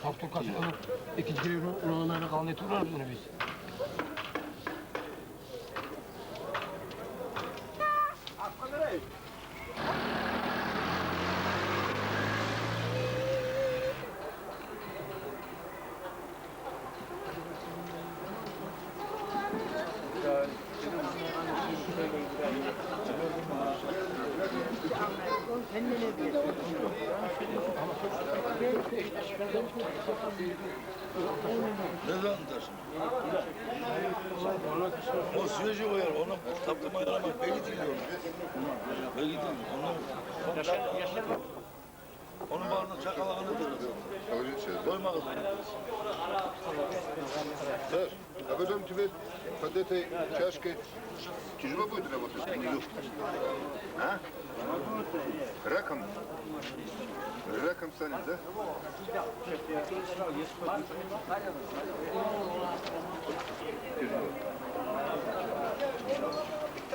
Faktör kasıp onu ikinci kere ulanlarına kalan etiyorlar bunu biz. Ne zannedir? O süreci koyar, onu taptama yaramaz. Belli değil onu. Belli değil. Onun bağrına çakalağını durur. Koyma kızım. Саш, а потом тебе под этой чашкой тяжело будет работать внизу? А? Раком? Раком станет, да? Тяжело.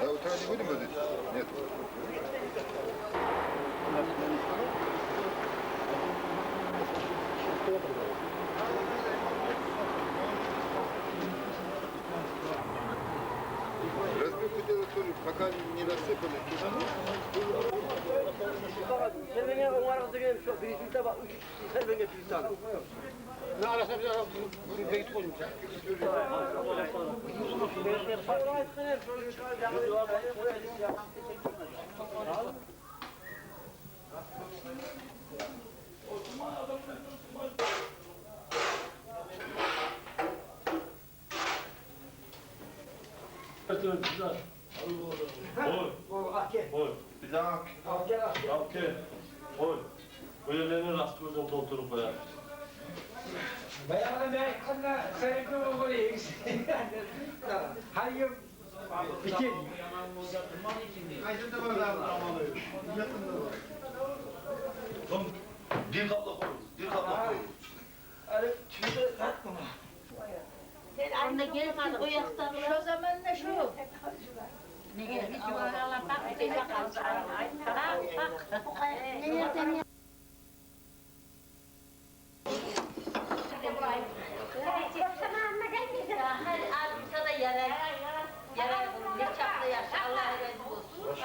А утра не будем водить? Нет. Разбивку делать тоже, пока не рассыпаны. Selven'e onlara da gelmiş. Birisinde bak, 3 Selven'e bir tane. Ne arasına bir ara bunu bekit koydum sen. Böylelerine rast gözden doldurup koyar. Bayağı ben kadına sevdim o böyle. Hayır. Bitir. Kaydında var da. Oğlum, bir kapla koy. Bir kapla koy. Öyle tüyde katma. Sen anne gelmedi o yaktan. Şu zaman ne şu? Ne geldi? Allah'a bak. Bir bakalım. Bak. Ne yerden Ağzımıza da yarar bunu. Ne çaplı yaşa. Allah'a razı olsun.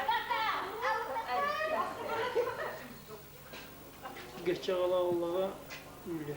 Geçecek Allah'a öyle.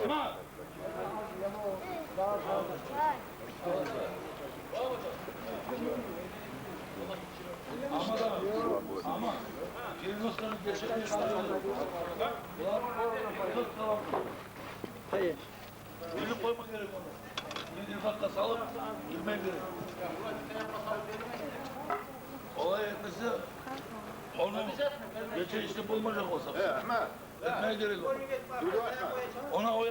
Ama ama Kirnosların geçerli Hayır. Birini koymak gerek onu. Bir infakta salıp girmek gerek. Olay etmesi onun geçen işte bulmayacak olsa. Ahmet. Etmeye gerek yok. Dur Ahmet. Ona o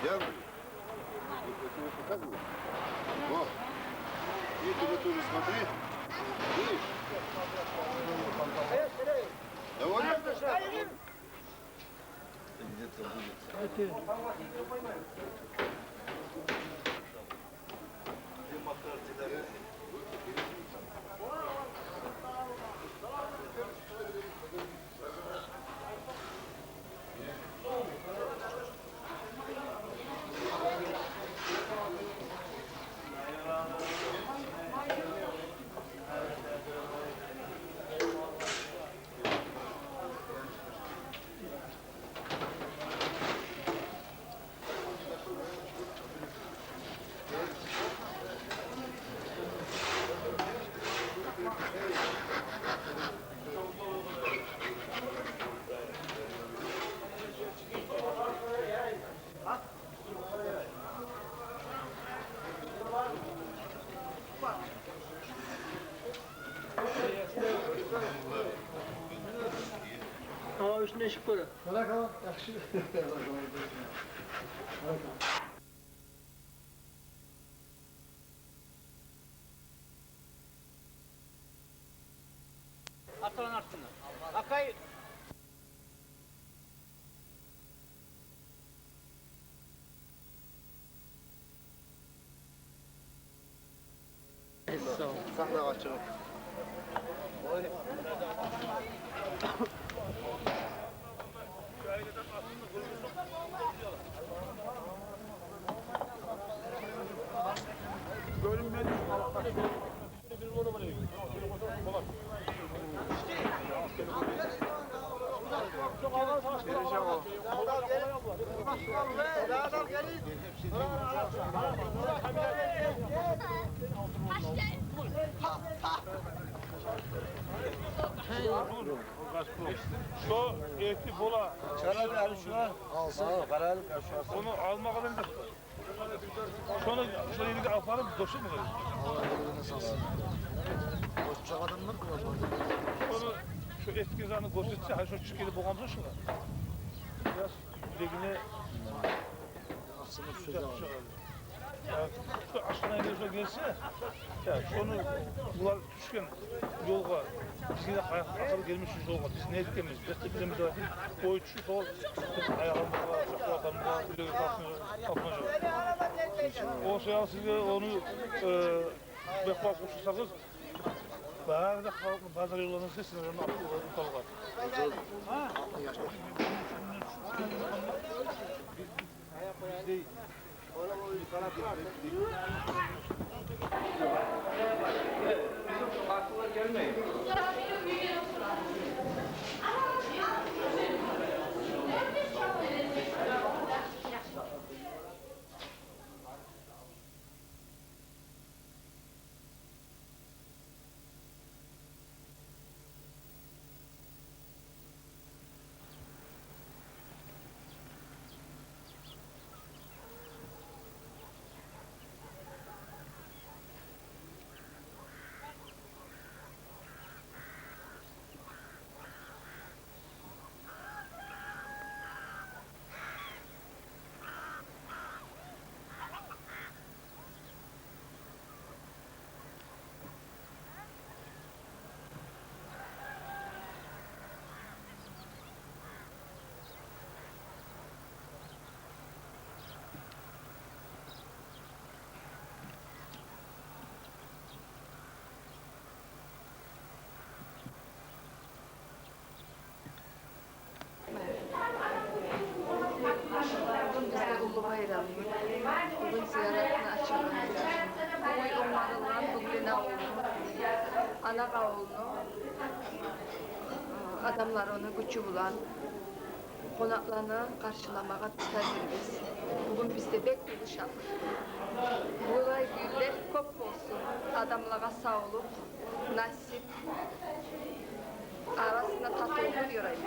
Gel buraya. О, и ты тоже смотри. Видишь? Доволен? Ama üstüne ışık böyle. Atılan atsınlar. Akay. Sen de açın. Şu eti bola. Karar şuna. Alsın. Karar şu. Onu almak kadar da. Sonra şöyle bir afarım doşur mu? Koşacak adamlar mı var? Onu şu eski zanı koşutsa ha şu çıkıyla boğamza şuna. Biraz yüreğine Aslında bir söz var. ya, şu aşkına iniyorsa gelse ya şunu bunlar düşkün yol var. Biz de ayakları gelmişiz yol var. Biz ne edikemiz? Biz de bir boy düşük ol. Ayağımız var, çaklarımız var, ileri kalkmayacak. O şey size onu bekbak koşursanız bayağı da bazı yollarının sesini verin ortalık var. Biz değil. Ana kavulunu adamlar onu gücü bulan konaklarını karşılamağa biz. Bugün bizde bek buluşak. Bulay güller kop olsun. Adamlara sağlık, nasip. Arasında tatlı olur yorayım.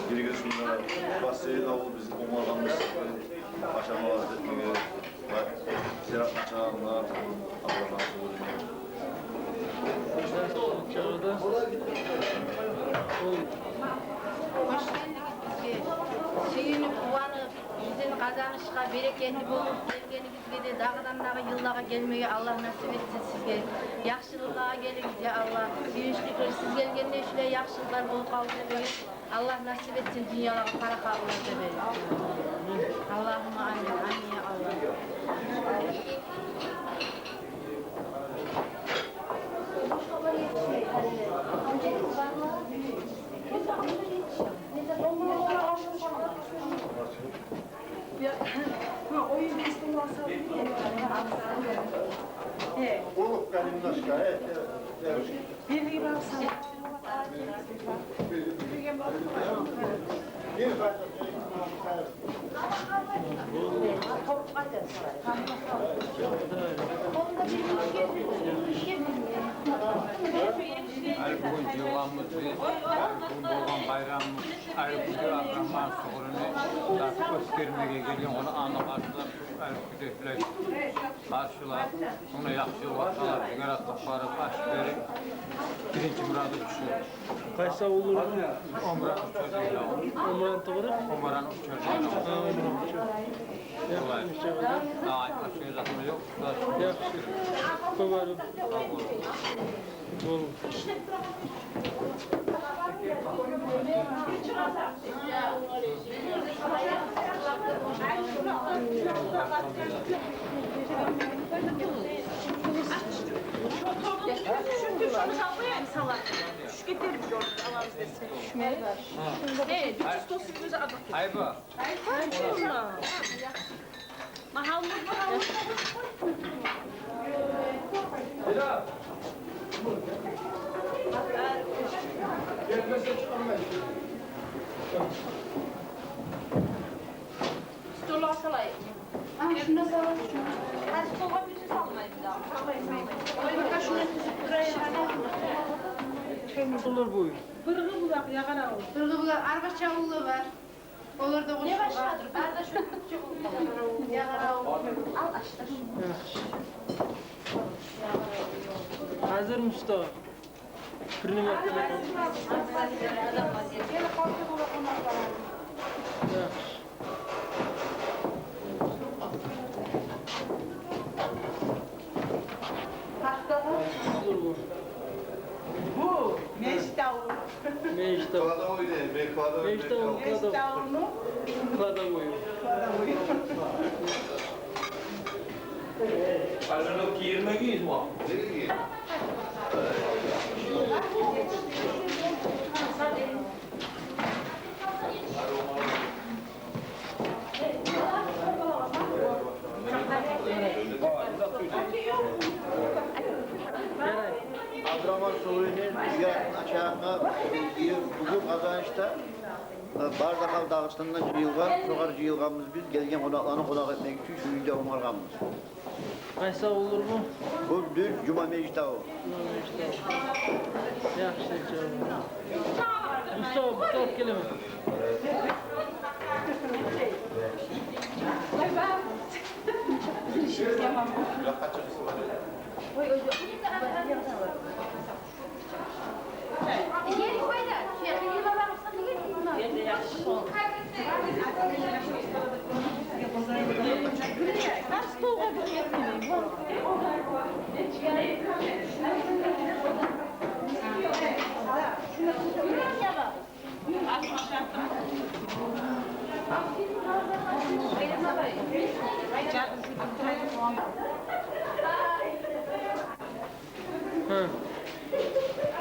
Girgizimde Basri'yle o bizim umarlamız aşama vaziyetine Serap Çağın'la Allah razı olsun. Hoş geldiniz bizge. Suyunu kuvanıp, bizden kazanışka, bereketli bulup, gelgenimizge de dağdan dağa yıllara gelmeye Allah nasip etsin sizge. Yaxşılığa geliniz ya Allah. Büyüşlükler siz gelgende şöyle yaxşılıklar bol kaldı böyle. Allah nasip etsin dünyalara para kalmaz böyle. Allah'ıma amin, amin ya Allah. Olup kalimdaşka, evet. Birliği varsa. Bugün civanımız, bugün doğan bayramımız, Ayrıküde Akraman Soğurunu da göstermeye geliyor, onu anı karşılar, Ayrıküde'yle karşılar, ona yaxşı vakalar, yarattıkları başları, birinci muradı düşüyor. Kaç sağ olur? Omran uçacıyla, Omran tığırı? Omran uçacıyla. Olay. Aşağı zatımı yok. Yaxşı. Kovarım. Bol. Ayba. Stola salayım. Şuna salayım. Hadi stola bir şey salmayın bir daha. Bak şuna buraya Bunlar boyu. Bırgı bulak yakana ol. Bırgı bulak, arba çavullu var. Olur da olur. Ne başladır? Arda şu çavullu. Yakara ol. Al açtır. Hazır Mustafa. Fırını yapalım. Bu meştavu. Meştavu. Kağıda oynayın, ben kağıda oynayın. Meştavu. Meştavunu Kağıda koyuyor. Ayrılık 20 giyiz mi? Nereye giyin? Abdurrahman Soğu'nun aşağıda bugün kazanışta Bardakal Dağıstan'dan jıyılgan, soğar jıyılganımız biz gelgen konaklarını konak etmek için şu yüzde omargamız. Qaysa olur mu? Bu dün Cuma Mecdağı. Yaxşı canım. Mustafa kelime. Yeri koy da, şu yakın yıla bakırsan ne gelir bunlar? Ben de yaxşı ol. Ben stolga bir yapmayayım.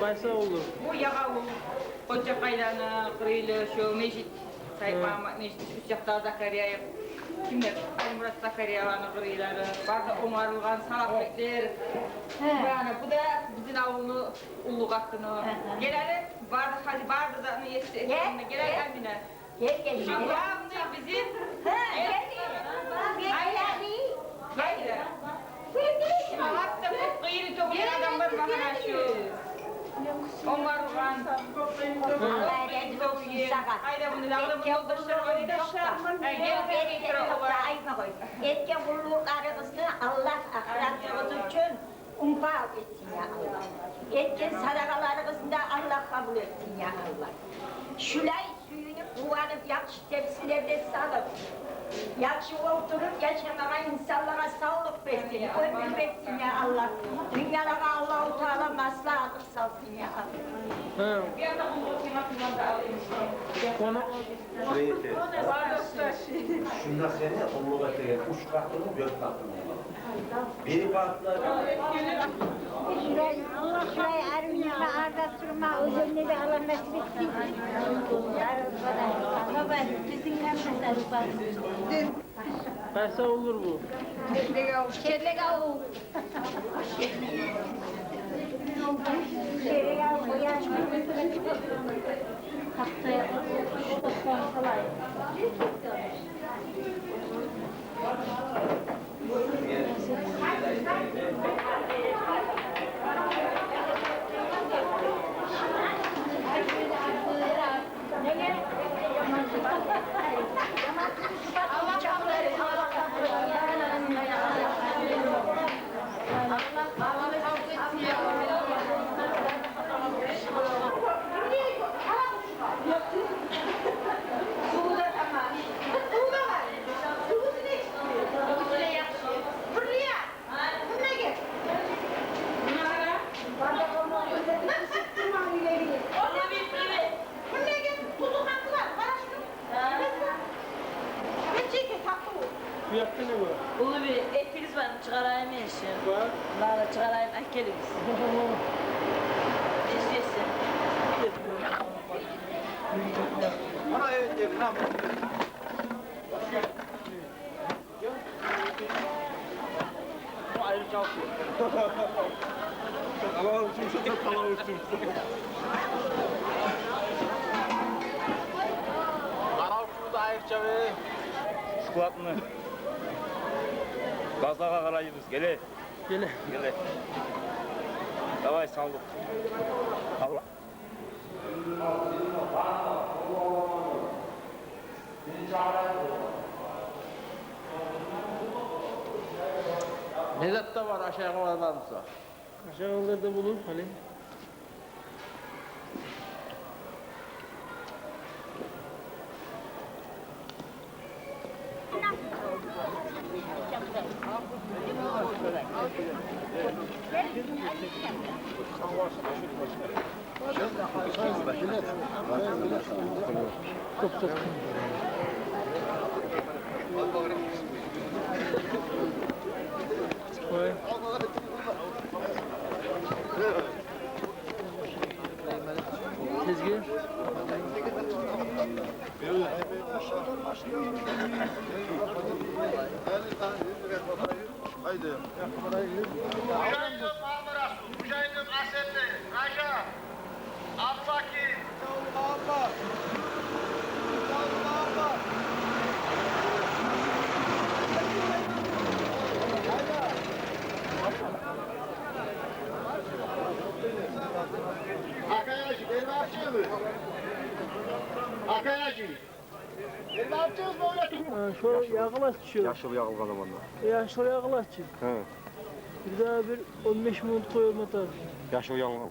Qaysa olur? Bu yağa koca kaylana, kırıyla, şu mecit, Sayın Mahmut Mecit, Üsyakta Zakariyayev, kimler? Murat Zakariyeva'nın kırıyları, bazı umarılgan salaklıklar. Yani bu da bizim avunu, ulluk hakkını. Gelelim, bazı hadi bazı da ne yetse ettiğinde, gelelim Emine. Şu bağımlı bizim, Hayır. Şimdi hatta bu kıyını toplayan adamlar bana şu. Umarılgan. Hayda bunu da adamın yoldaşları var idi. Etken kulluklarımızı Allah ahiretimiz için infak etsin ya Allah. Etken sadakalarımızı da Allah kabul etsin ya Allah. Şulay suyunu kullanıp yakşı tepsilerde salıp, yakşı oturup yaşamayan insanlara sağlık versin, ömür versin ya Allah. Dünyalara Allah-u Teala maslahatı salsın ya Allah. Bir anda bunu kıymatından da alayım. Şunda seni onluğa ettiğin 3 katlı mı 4 katlı mı? Biri katlı. Şurayı arınma, arda sürma, özelliği de Allah nasip etsin. Baba, bizim memleketler. Qaysa olur bu? Şerlek avu. Şerlek avu koyan. Haftaya kolay. Bu yakta ne var? Bunu bir etiniz var mı? Çıkarayım eşim. Var. Valla çıkarayım ekeliz. İstiyorsun. Ana evet dedim lan. Bu ayrı çalışıyor. Allah uçumsa da kala uçumsa. Kara uçumu da ayırca be. Skuatını. Gazlağa karayımız. Gele. Gele. Gele. Davay sağlık. Allah. Nezatta var aşağı varlarsa. Aşağılarda bulur hani. Çok çok. Koy. Haydi. Mücahit'im Mamıras, Mücahit'im Asetli, Raja, Abbaki. Arkadaşı, benim akçıyor mu? Arkadaşı. Benim akçıyoruz mu öyle? Şöyle yaklaş şöyle. Yaşlı yakılgan zamanlar. Ya şöyle yaklaş. He. Bir daha bir 15 minut koyalım atar. Yaşlı yakılgan.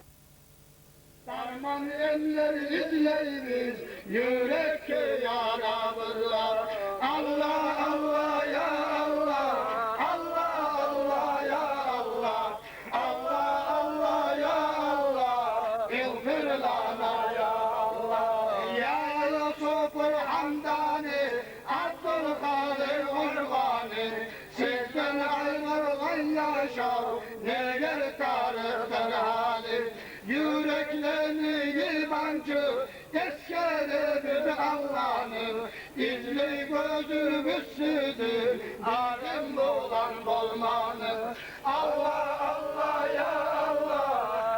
Sarman elleriniz yürekte yaramızlar. Allah Allah ya Allah, Allah Allah ya Allah, Allah Allah ya Allah, İğfir lana ya Allah. Ya Yusuf'ul Hamdani, Abdülkadir Kurbanı, sizden ayrılgan yaşar, neler tarihten hali. Yüreklerini yıbancı eskerimiz Allah'ın izli gözümüz sizi alim olan bolmanı. Allah Allah ya Allah,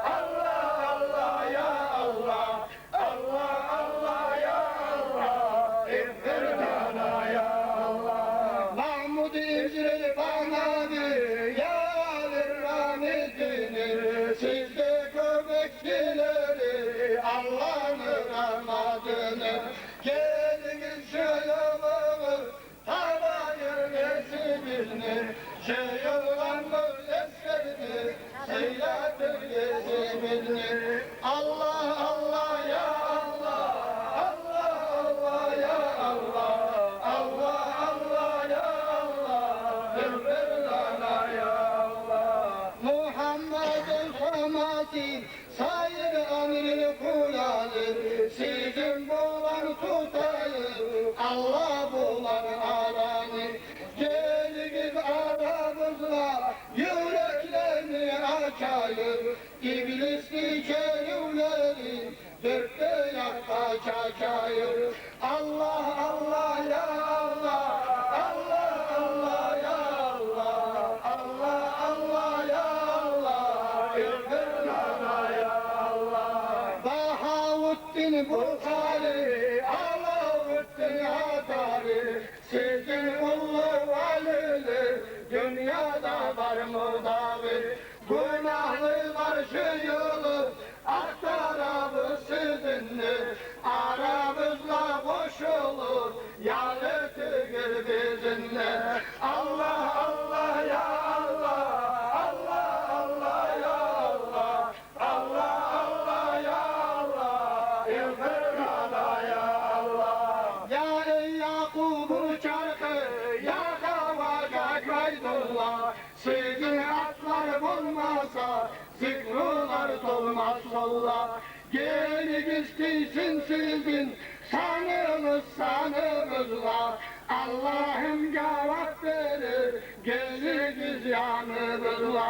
Allah Allah ya Allah, Allah Allah ya Allah, İğfir lana ya Allah. Mahmud İzri bana bir yâlir rahmetini, sizde köpekçileri Allah'ın rahmetini. Geliniz şöyle bağır, tabayır nesibini, şeyoğlanlar eskerini, seylatır gezimini. Allah Allah ya Allah, Allah Allah ya Allah, Allah Allah ya Allah, İğfir lana ya Allah. Muhammed'in hürmeti, sayır emri kulalı, sizin bulan tutayı, Allah bulan aranı. Geliniz aramızla, yüreklerini açayır, iblisli kerivleri, dörtte yakta çakayır. Allah Allah ya Allah, Allah Allah ya Allah, Allah Allah ya Allah, İğfir lana ya Allah. Bahavuddin Bukhari, Alavuddin Hatari, sizin ullu valiler, dünyada var mı davi? Günahlılar şu yolu, aktarabı sizinle, aramızla koşulur, yanıtır bizimle. Allah Allah ya Allah, Allah Allah ya Allah, Allah Allah ya Allah, İğfir lana ya Allah. Ya ey Yakub'u çarkı, ya Kavaca Kaydullah, sizin atlar bulmasa, zikrular dolmaz solla. Geliniz değilsin sizin, sanımız sanımızla, Allah'ım cevap verir, geliniz yanımızla.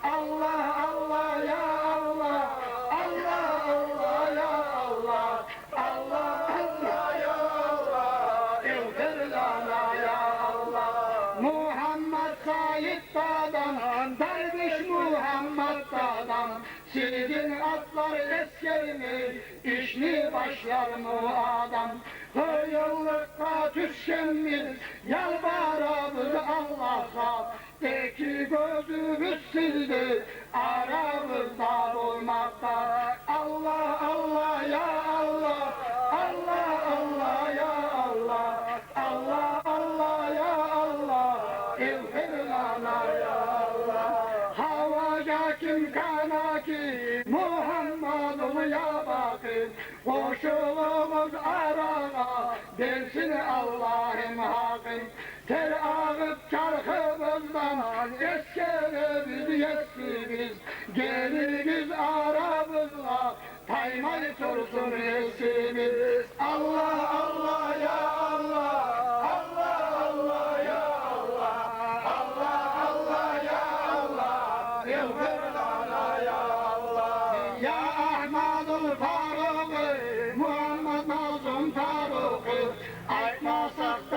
Allah Allah ya Allah, Allah Allah ya Allah, Allah Allah ya Allah, İğfir lana ya Allah. Muhammed Said Dağ'dan, Derviş Muhammed Dağ'dan, sizin atlar eskerimi, işli başlar mı adam? Hıyıllıkta düşkemiz, yalvarabız Allah'a, peki gözümüz sizde, aramızda olmakta. Allah Allah ya Allah, Allah Allah ya Allah, Allah Allah ya Allah, İğfir lana ya Allah. Havaca kim kana ki, Muhammed'ul ya bakın, koşulumuz arana, dersin Allah'ım hakkın. Ter ağıp çarkımızdan, eskerimiz yetsiniz, geliniz aramızla, taymay tursun esimiz. Allah Allah ya Allah, Allah Allah ya Allah, Allah Allah ya Allah, İğfir lana ya Allah. Ya Ahmadul Faruk'u, Muhammed Mazlum Faruk'u, açmasak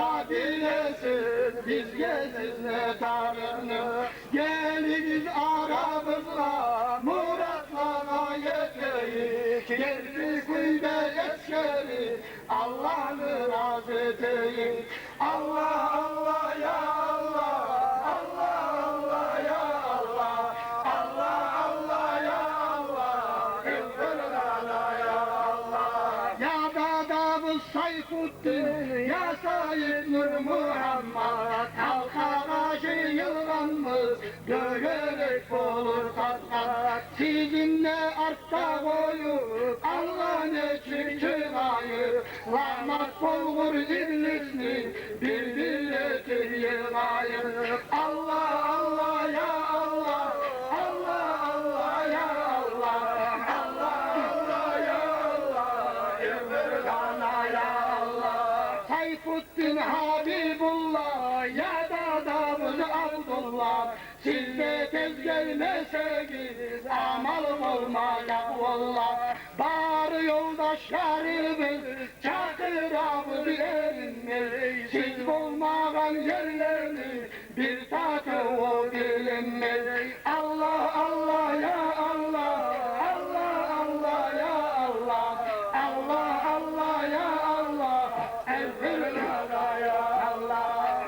dağını. Geliniz aramızla muratlara yeteyik. Geldi kuybe eşkeri Allah'ını razı değil. Allah Allah ya Allah, Allah Allah ya Allah, Allah Allah ya Allah, İnfirlana ya Allah. Ya Dadabı Sayfuddin, ya Said Nur Muhammed, halka karşı yılganmız, dövülerek olur tatlar. Sizinle artta koyup, Allah ne çıkçılayı, rahmat bulgur iblisini, birbirletir yığayı. Allah Allah ya Allah, Allah Allah ya Allah, Allah Allah ya Allah, İmrana ya Allah. Sayfuddin Habibullah, ya Dadabız Abdullah, siz de tez gelmeseniz amal olmayacak valla. Bari yoldaşlarımız çakıramız erinmez. Siz bulmağın yerlerini bir tatı o bilinmez. Allah Allah ya Allah, Allah Allah ya Allah, Allah Allah ya Allah, Elfirlana ya Allah.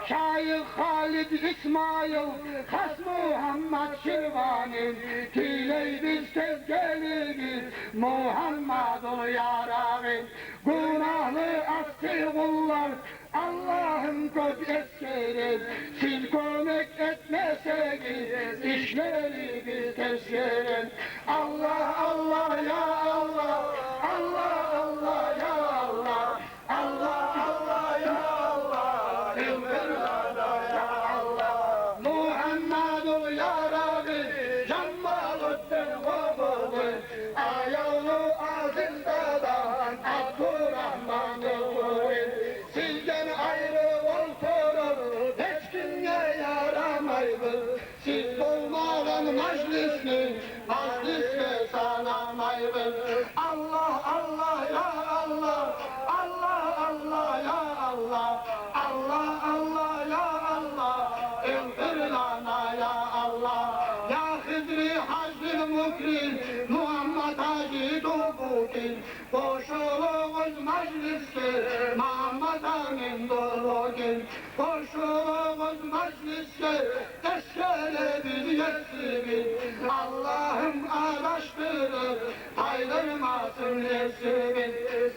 Şair Halid İsmail, Has Muhammed Şirvan'ın, Tiley biz tez geliriz Muhammed'ul yarağın. Günahlı askı kullar Allah'ın kod eskerir. Siz kömek etmeseniz işleri biz teskerin. Allah Allah ya Allah, Allah Allah ya Allah, Allah Allah ya Allah, İnfirlana ya Allah. Muhammed'ul yarağın, Cemmaluddin Vabı'nın, ayağını aziz dadan Abdurrahman'ı koyun. Sizden ayrı olturur, hiç kimye yaramaydı. Siz bulmağın meclisini, meclisle sanamaydı. Allah Allah ya Allah, Allah Allah ya Allah, Allah Allah ya Allah, İnfirlana ya Allah. Ya Hızri Hacı Mukrim, Muhammed Hacı Dubukin, koşulunuz mecliste, Muhammed Amin Dubukin, koşulunuz mecliste, eşkere biz yetsiniz. Allah'ım araştırır, kaydırmasın resmin.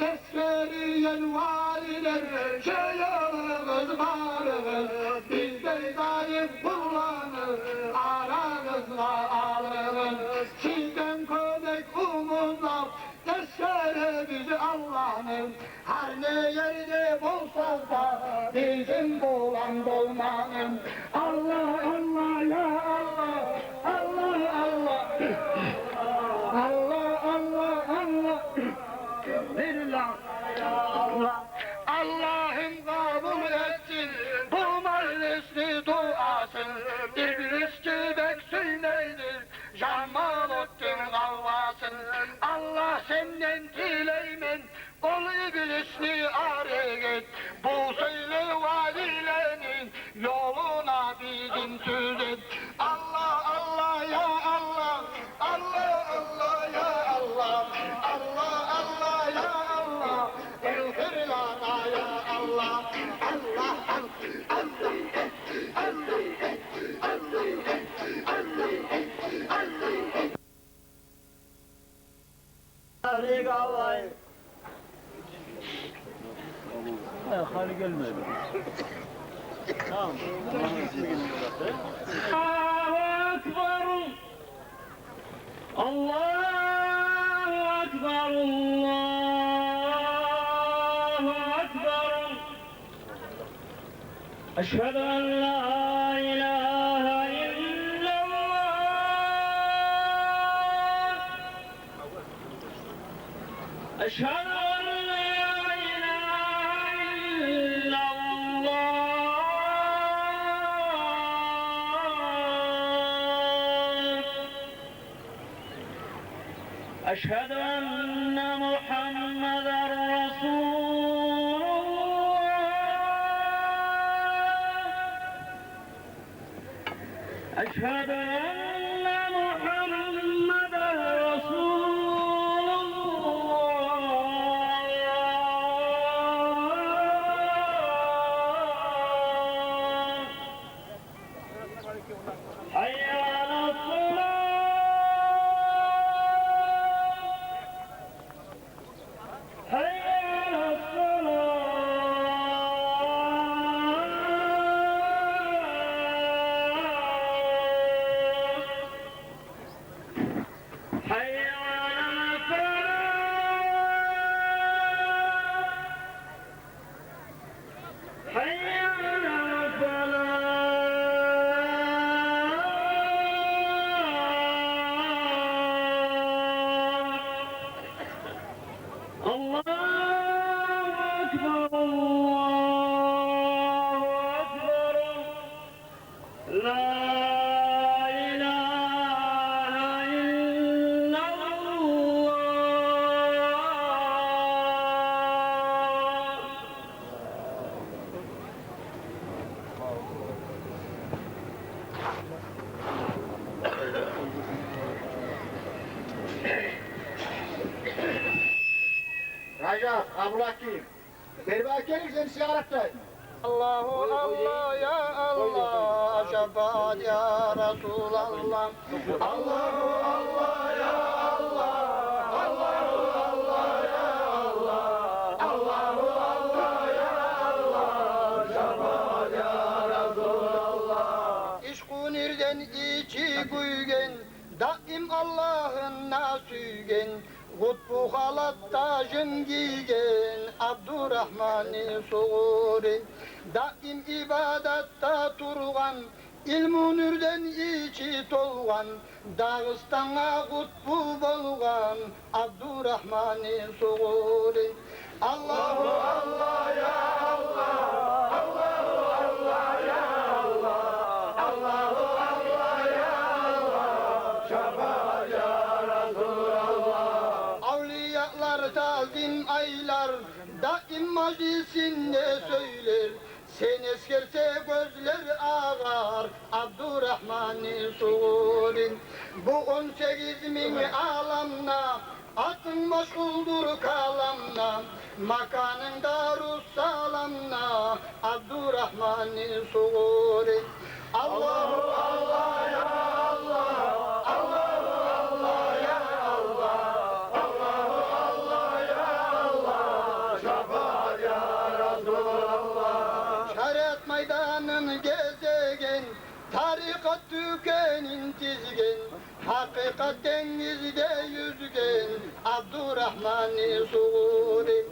Eşkeriyen valiler, şeyalığız varığız, bizde zayıf kullanır, aranızla alırız. Sizden köpek umuzlar, eşkere bizi Allah'ın, her ne yerde bulsanız da bizim bulan bulmanın. Allah Allah ya Allah, Allah Allah, Allah Allah Allah, Billah Allah. Allah'ım kabul etsin bu meclisli duasın. İblis gibi söyleydir Cemaluddin kavgasın. Allah senden dileymen ol iblisli arayın. Bu söyle valilerin yoluna bizim sözün. Allah Allah ya Allah, Allah Allah ya Allah, Allah Allah ya Allah, İnfirlana ya Allah, Allah Allah Allah Hali gelmedi. Tamam. Allahu Ekber, Allahu Ekber, Allahu Ekber. Eşhedü en la ilahe illallah. Eşhedü en la ilahe illallah. أشهد أن محمدا رسول الله أشهد أن محمدا رسول الله حي على الصلاة حي على الصلاة حي على الفلاح حي على الفلاح الله أكبر الله أكبر لا إله إلا الله Rajab, ablaki. Berba gelirsen ziyaretteyim. Allahu Allah ya Allah, şefaat ya Resulallah. Allahu Allah ya Allah, Allahu Allah ya Allah, Allahu Allah ya Allah, şefaat ya Resulallah. İşku nirden içi kuygen, daim Allah'ın nasügen. Kutbu halatta jın giygen Abdurrahman-ı Suğuri daim ibadatta turgan ilmu nürden içi tolgan Dağıstan'a kutbu bolgan Abdurrahman-ı Suğuri Allahu Allah ya Allah Allahu Allah ya Allah Allahu Allah ya Allah Şefaat ya Resulallah Avliyalar tazim aylar daim majlisinde söyler Sen eskerse gözler ağar Abdurrahman-ı Suğuri Bu 18.000 alamna Atın meşguldur kalamna Makanın Darussalamna Abdurrahman-ı Suğuri Allahu Allah ya Allah Allahu Allah ya Allah Allahu Allah ya Allah Şefaat ya Resulallah Şeriat meydanın gezegen Tarikat tükenin tizgen Hakikat denizde yüzgen Abdurrahman-ı Suğuri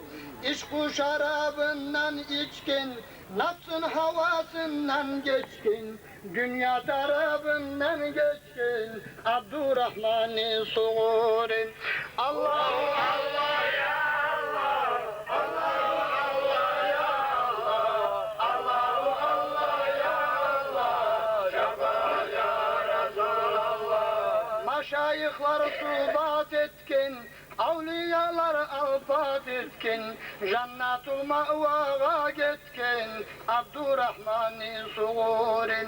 İşku şarabından içken Nafsın havasından geçkin Dünya tarafından geçkin Abdurrahman-ı Suğuri Allahu Allah ya Allah Allahu Allah ya Allah Allahu Allah ya Allah Şefaat ya Resulallah Maşayihlar subat etkin Avliyalar alfat etkin Cennetul ma'vaga getkin Abdurrahman-ı Suğuri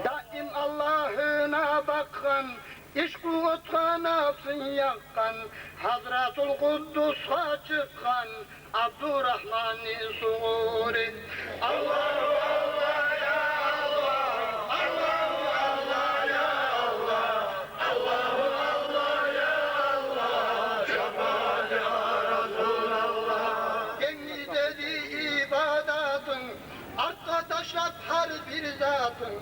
Daim Allah'ına bakkan İşku otkan nafsın yakkan Hazratul Kuddus'a çıkkan Abdurrahman-ı Suğuri Allahu Allah ya Allah Allahu Allah ya Allah Allahu Allah ya Allah Şefaat ya Resulallah Genli dedi ibadatın Arka taşlat her bir zatın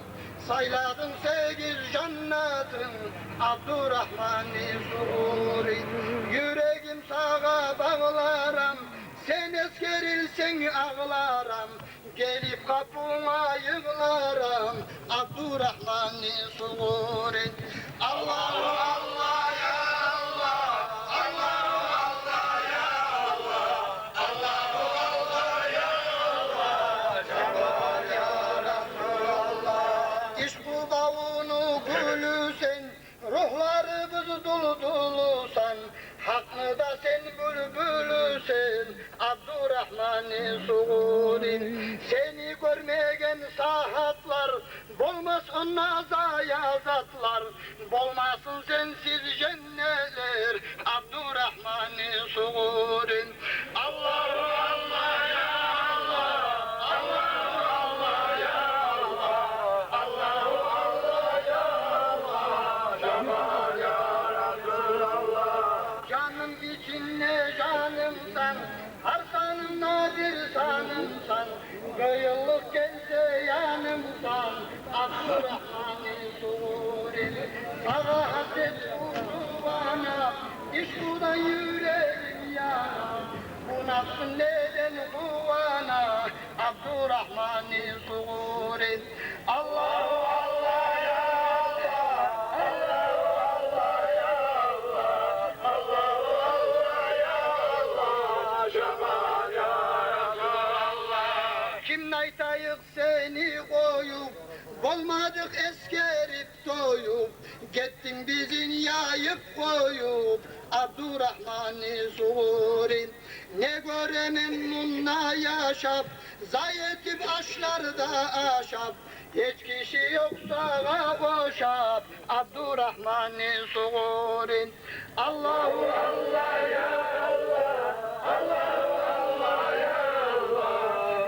Sayladın 8 cennetin Abdurrahman-ı Suğuri Yüreğim sağa bağlaram Sen eskerilsen ağlaram Gelip kapıma yığlaram Abdurrahman-ı Suğuri Allahu Allah ya Allah Allahu Allah ya Allah Allahu Allah ya Allah Şefaat ya Resulallah İşku davunu gülüsen Ruhlarımız dolu dolusan Hakkı da sen bülbülüsen Abdurrahman Abdurrahman Suğurin. Seni görmegen sahatlar, bolmaz ona zayazatlar, bolmasın sensiz cennetler, Abdurrahman Suğurin. Allahu Allah ya Allah, Allahu Allah ya Allah, Allahu Allah ya Allah, Cemal ya Resulallah. Canım içinde canımsan, harsanım nadir sanımsan, kıyılık gelse yanımsan, Abdurrahman Suğurin. Sağa hasret vurdu bana, işkudan yüreğim yana, bu nafsın neden kuvana, Abdurrahman Suğurin. Allahu Allah ya Allah, Allahu Allah ya Allah, Allahu Allah ya Allah, Cemal ya Resulallah. Kim naytayık seni koyup, olmadık eskerip doyup, gittin bizin yayıp koyup, Abdurrahman Suğurin. Ne göremem bununla yaşap, zayetip aşlarda aşap, hiç kişi yoksa koşap, Abdurrahman Suğurin. Allahu Allah ya Allah, Allahu Allah ya Allah,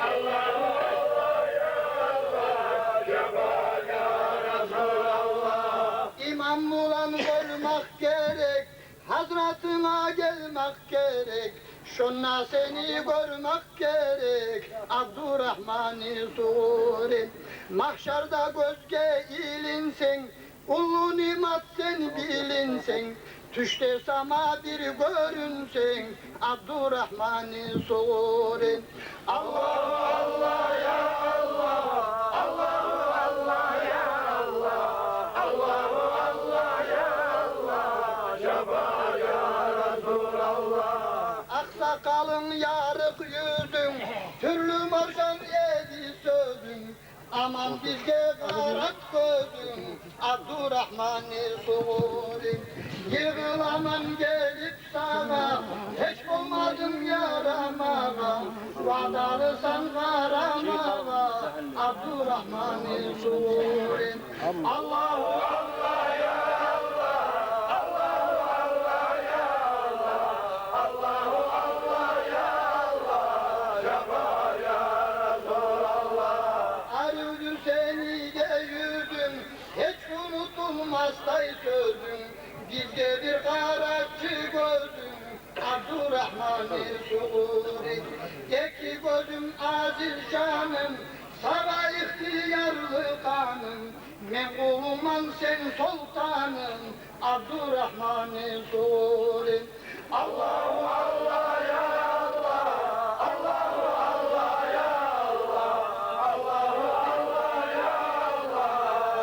Allahu Allah ya Allah, Cemal ya Resulallah. İmam bulan görmek gerek, Hazretine gelmek gerek, şunla seni görmek gerek, Abdurrahman Suğurin. Mahşarda gözge ilinsin, ulu nimet sen bilinsin, düşte sama bir görünsün, Abdurrahman Suğurin. Allahu Allah ya Allah, Allahu Allah ya Allah, Allahu Allah ya Allah, Cemal ya Resulallah. Aksakalın yarık yüzün, türlü morşan edi sözün, aman bizge karat gözün, Abdurrahman Suğurin. Yığılamam gelip sana, hiç bulmadım yaramağa, vadalısan karamağa, Abdurrahman Suğurin. Allahu Allah ya Allah, Allahu Allah ya Allah, Allahu Allah ya Allah, Cemal ya Resulallah. Arıcı seni de yüzüm, hiç unutulmaz day sözüm, bizde bir karatçı gözüm, Abdurrahman Suğurin. Eki gözüm aziz canım, sana ihtiyarlı kanım, men kuluman sen sultanım, Abdurrahman Suğurin. Allahu Allah ya Allah, Allahu Allah ya Allah, Allahu Allah ya Allah,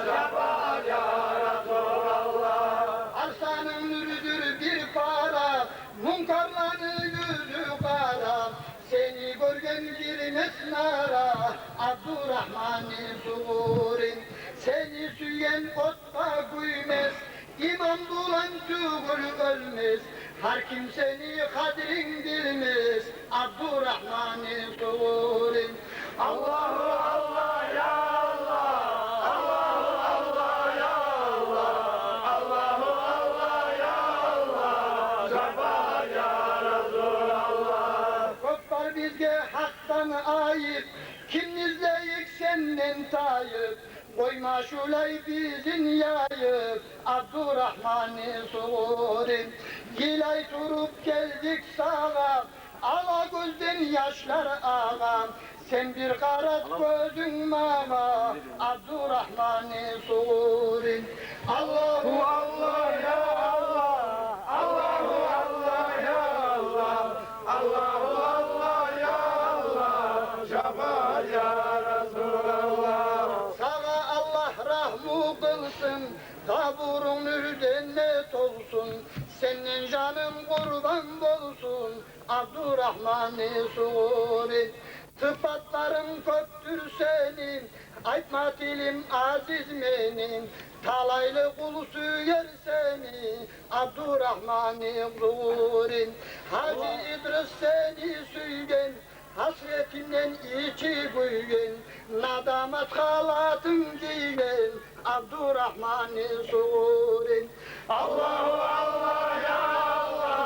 Cemal ya Resulallah. Arsanın nürüdür bir para, munkarların yüzü kara, seni görgen girmez nara, Abdurrahman Suğurin. Seni süyen otta güymez, iman bulan tügül ölmez, her kim seni kadrin bilmez, Abdurrahman Suğurin. Allahu Allah ya Allah, Allahu Allah ya Allah, Allahu Allah ya Allah, Cemal ya Resulallah. Kutlar bizge haktan ayıp, kim izleyik senden tayıp, koyma şulay bizin yayıp, Abdurrahman Suğurin. Gilay durup geldik sağa, ala gözden yaşlar ağa, sen bir karat gözün mama, Abdurrahman Suğurin. Allahu Allah ya Allah, Allahu Allah ya Allah, Allahu Allah ya Allah, Cemal ya Resulallah. Sana Allah rahmu kılsın, kaburun cennet olsun, senin canın kurban olsun, Abdurrahman Suğurin. Sıfatların köktür senin, aytma dilim aziz benim, talaylı kulusu yer seni, Abdurrahman Suğurin. Hacı İdris seni süygen, hasretinden içi buygen, nadamet halatın giygen, Abdurrahman'ın suğurin. Allahu Allah ya Allah,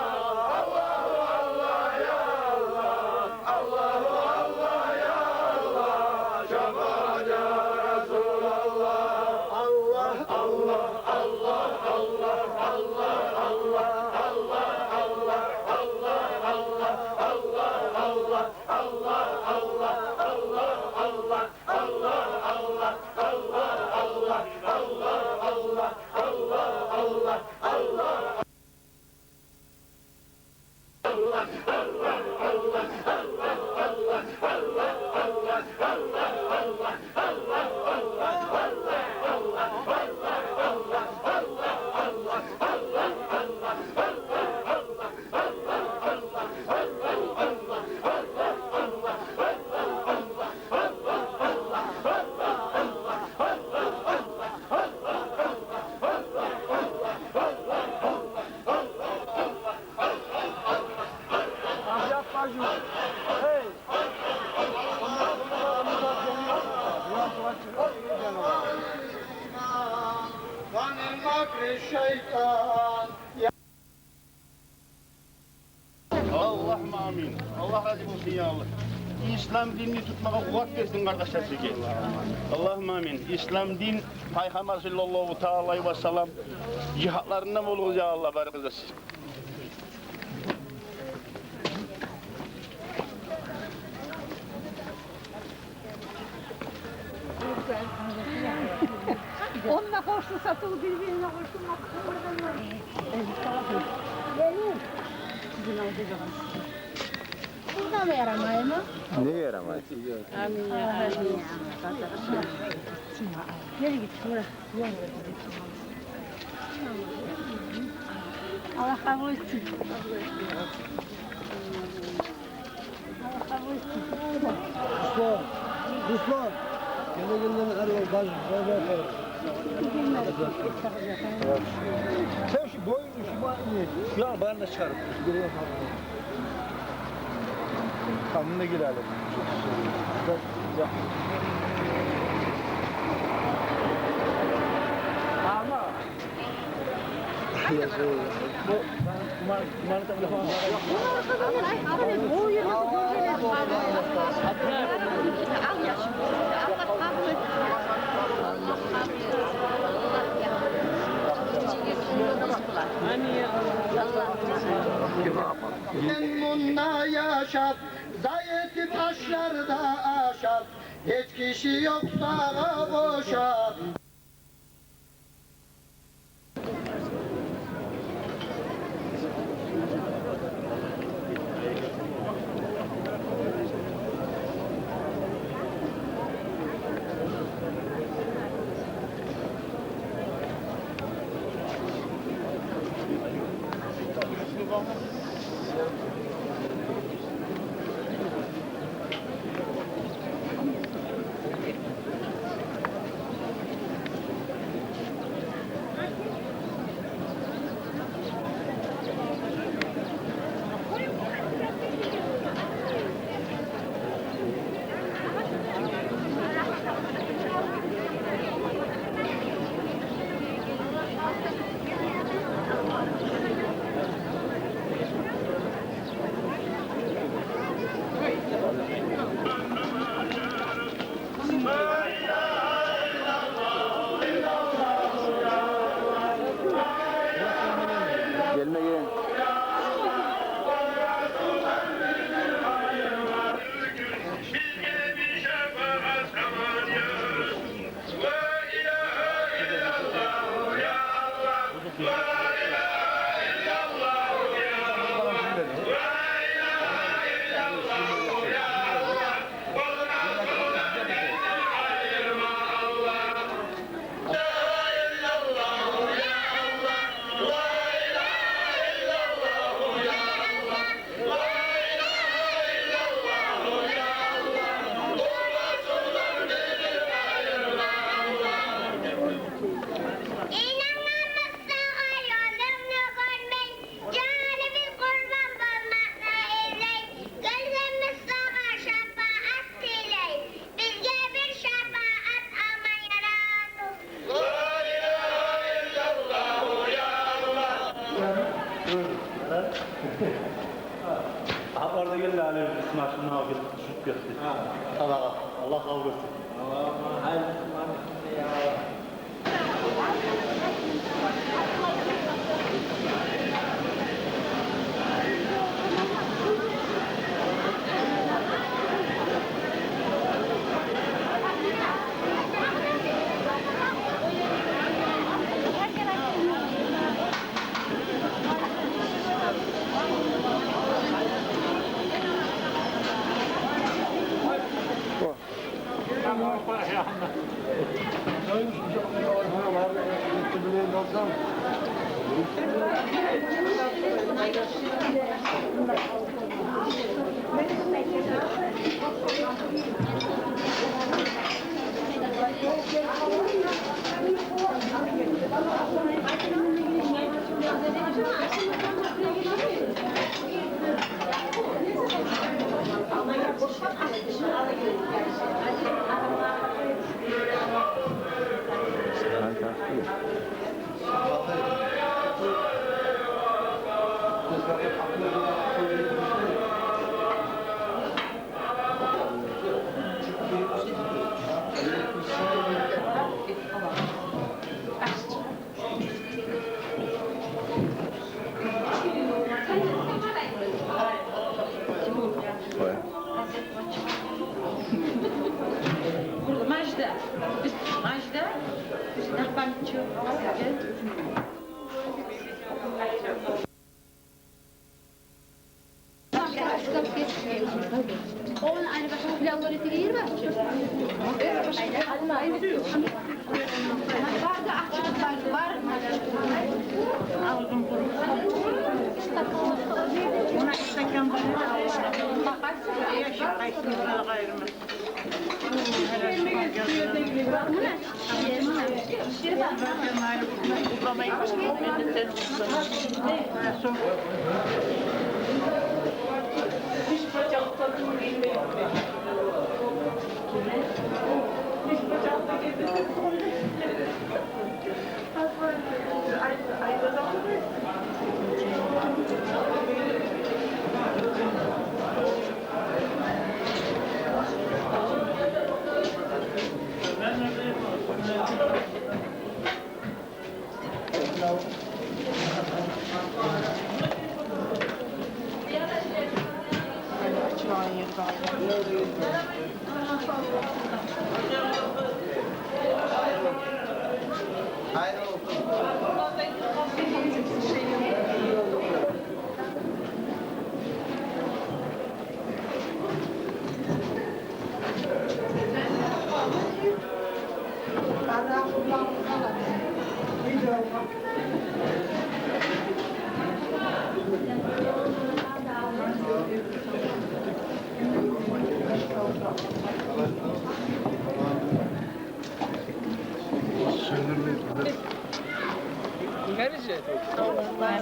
Allahu Allah ya Allah, Allahu Allah ya Allah, şefaat ya Resulallah. Allah Allah Allah Allah Allah Allah Allah Allah Allah Allah Allah Allah Allah Allah Allah Allah Allah Allah'ım amin. Allah razı olsun ya Allah. İslam dinini tutmaya kuvvet versin kardeşler size. Allah'ım amin. İslam din Peygamber sallallahu aleyhi ve sellem cihatlarından oluruz ya Allah barıkıza siz. Onunla koştu satıldı birbirine koşturmak. Burada mı yaramıyor mu? Niye yaramaz? Amin ya. Geri git buraya. Allah kabul etsin. Allah kabul etsin. Ruslan. Gene günden arıyor. Sen şu boyun şu niye? Ya bana da çıkarıp. Kanına girelim. Ama bu kumarı da yapalım. Bu yürü. Al yaşım. Allah kabul etsin. Allah kabul etsin. Ben bununla yaşap, zayıf taşlarda aşap, hiç kişi yoksa boşap. Allah kabul etsin. Majda, nachbarniczy. Onun aynı başka pilavları yer var ki. Evet, başka var da açıklar var. Aldım bunu. Ona istakan var. Bakarsın. Yaşa kaysın gayrımız.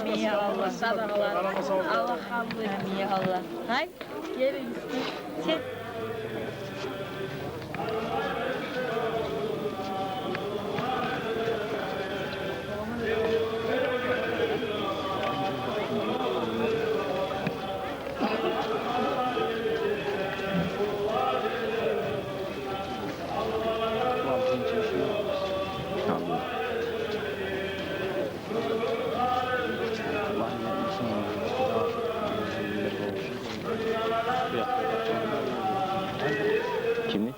Amin ya Allah. Sadakalar. Allah kabul etsin. Amin ya Allah. Hayır. Gel gitsin. Kimi?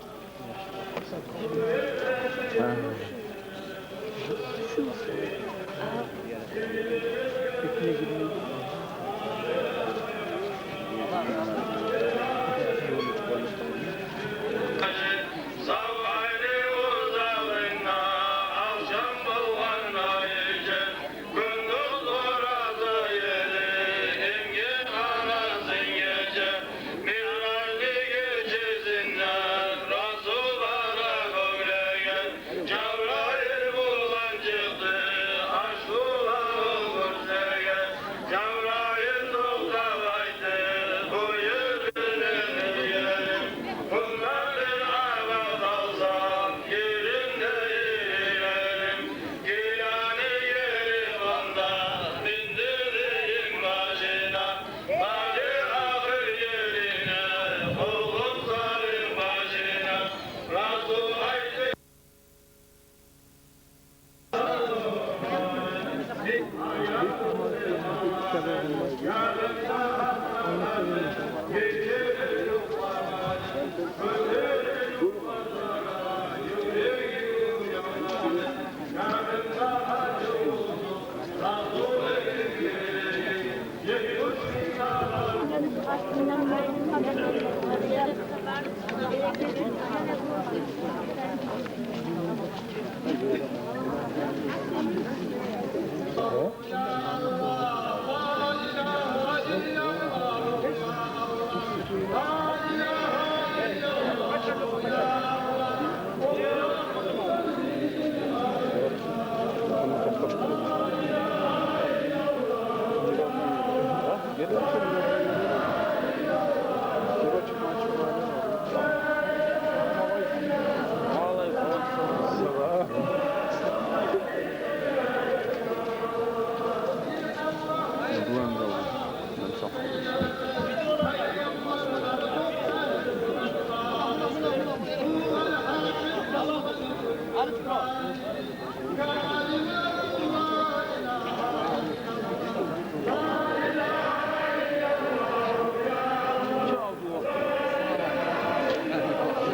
Can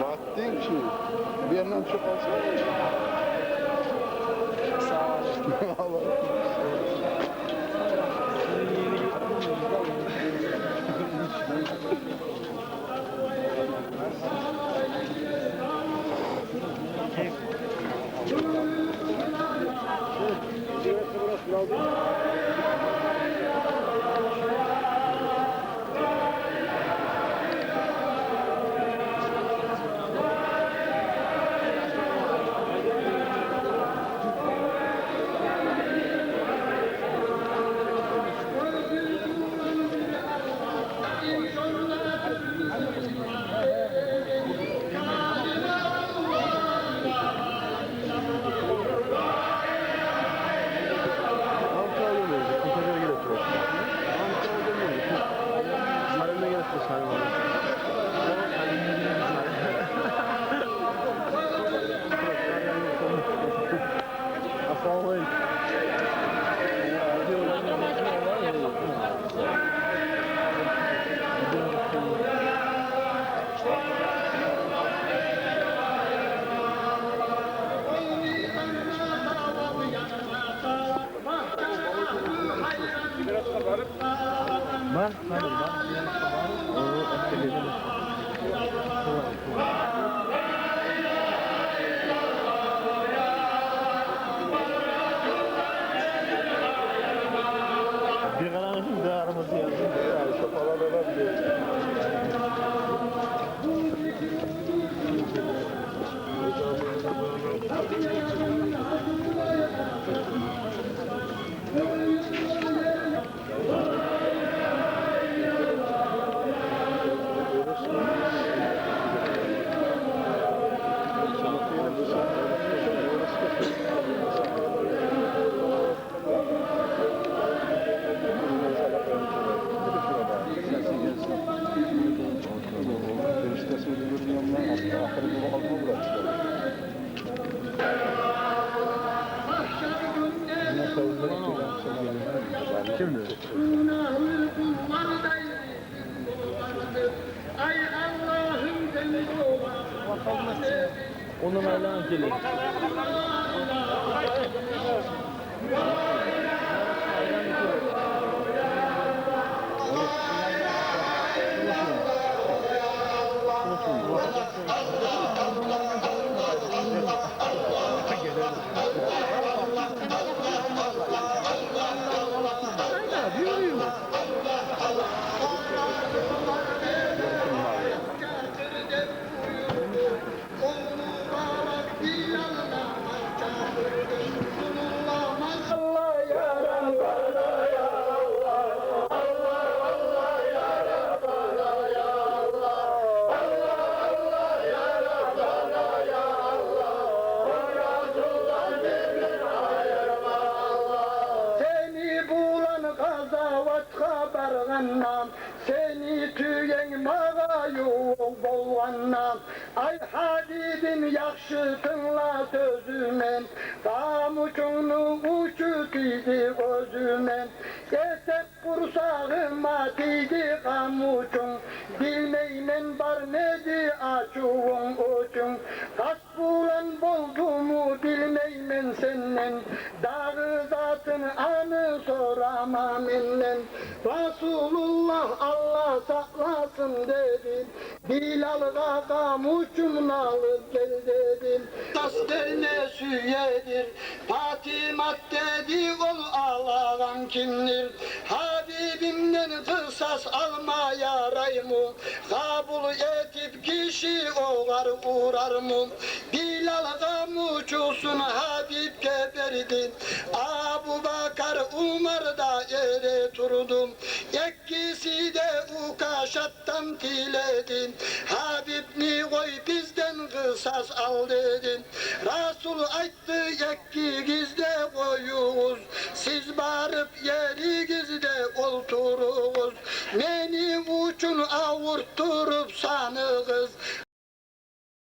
Baktın ki bir yandan çok alsana. Sağ ol. Bir karanlık da aramızda yani şu falan olabilir. Kimdi? Onun ayağına gelin. Seni tüyen mağa yoğun bolğandan Ay Habibim yaxşı tınla sözümen Qamuçunu uçut idi gözümen Etek kursağıma tiydi qamuçun Bilmeymen bar nedi açuğun uçun Kaç bulan boldumu bilmeymen senden Dağı zatın anı soramam ellen Resulullah Allah saklasın dedi Bilal gagam uçumunu alıp gel dedim. Tasderine süyedir, Patimat dedi ol ağlayan kimdir? Habibimden kısas alma yarayım, kabul etip kişi oğar uğrar mı? Bilal gam uçulsun Habib geberdi, Abu Bakar Umar da yere turdum. İkisi de ukaşattan tiledi, Habibni koy bizden kısas al dedim. Resul ayttı yekkigizde koyuğuz, siz barıp yerigizde otururuz. Meni uçun avurtturup sanığız,